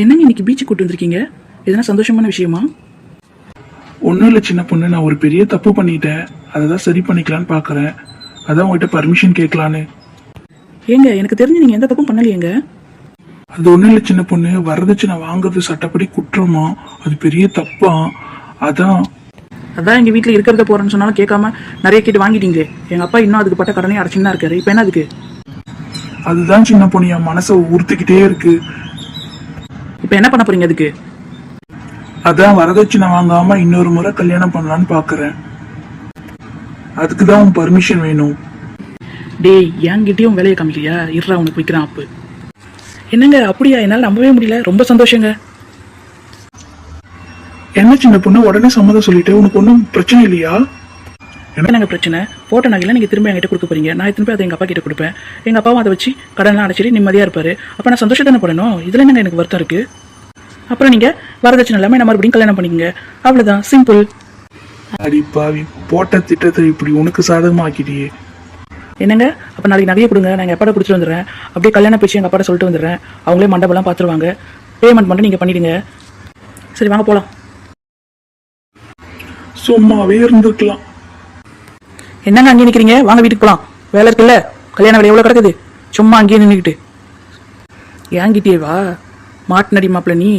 என்னங்க இன்னைக்கு பீச்சுக்கு கூட்டு வந்திருக்கீங்க? எதனா சந்தோஷமான விஷயமா? ஒன்றும் இல்லை சின்ன பொண்ணு, நான் ஒரு பெரிய தப்பு பண்ணிட்டேன். அதை தான் சரி பண்ணிக்கலான்னு பார்க்குறேன். அதான் உங்கள்கிட்ட பர்மிஷன் கேட்கலான்னு. ஏங்க எனக்கு தெரிஞ்சு நீங்க எந்த தப்பும் பண்ணலையேங்க. அது ஒன்றும் இல்லை சின்ன பொண்ணு, வரதட்சணை வாங்குறது சட்டப்படி குற்றமா, அது பெரிய தப்பா. அதான் அதான் எங்க வீட்டுல இருக்கிறத போறேன்னு சொன்னாலும் கேட்காம நிறைய கேட்டு வாங்கிட்டீங்களே. எங்க அப்பா இன்னும் அதுக்கு பட்ட கடனே அடைச்சுன்னு தான் இருக்காரு. இப்ப என்ன அதுக்கு? அதுதான் சின்ன பொண்ணு என் மனசை உறுத்திக்கிட்டே இருக்கு. இப்ப என்ன பண்ண போறீங்க அதுக்கு? அதான் வரதட்சணை வாங்காம இன்னொரு முறை கல்யாணம் பண்ணலான்னு பார்க்குறேன். அதுக்கு தான் உன் பர்மிஷன் வேணும். டேய், என்கிட்டயும் வேலையை காமிக்கலையா? இருறா உனக்கு வைக்கிறான் அப்பு. என்னங்க அப்படியா? என்னால் நம்பவே முடியல. ரொம்ப சந்தோஷங்க. என்ன சின்ன பொண்ணு உடனே சம்மதம் சொல்லிட்டு, உனக்கு ஒன்றும் பிரச்சனை இல்லையா? என்னங்க பிரச்சனை? போட்ட நகைலாம் நீங்க திரும்ப என்கிட்ட கொடுக்க போறீங்க. நான் திரும்ப அதை எங்க அப்பா கிட்ட கொடுப்பேன். எங்க அப்பாவும் அதை வச்சு கடன்லாம் அடைச்சிட்டு நிம்மதியா இருப்பாரு. அப்ப நான் சந்தோஷம் தானே படணும். இதுல என்னங்க எனக்கு வருத்தம் இருக்கு? அப்புறம் நீங்க வரதட்சணை இல்லாம என்ன மறுபடியும் கல்யாணம் பண்ணிக்கங்க. அவ்வளவுதான், சிம்பிள். அடி பாவி, போட்ட திட்டத்தை இப்படி உனக்கு சாதகமா ஆக்கிட்டியே. என்னங்க, அப்ப நாளைக்கு நகையை கொடுங்க, நான் எங்க அப்பாட்ட கொடுத்துட்டு வந்துடுறேன். அப்படியே கல்யாணம் பேச்சு எங்க அப்பாட்ட சொல்லிட்டு வந்துடுறேன். அவங்களே மண்டபம்லாம் பாத்துருவாங்க. பேமெண்ட் மட்டும் நீங்க பண்ணிடுங்க. சரி வாங்க போலாம். சும்மாவே இருந்திருக்கலாம். என்னங்க அங்கேயே நிக்கிறீங்க? வாங்க வீட்டுக்கு போலாம். வேலை இருக்குல்ல, கல்யாண வேலை எவ்வளவு கிடக்குது? சும்மா அங்கேயே நின்றுக்கிட்டு. ஏங்கிட்டே வா மாட்டு நடி மாப்பிள்ள நீ.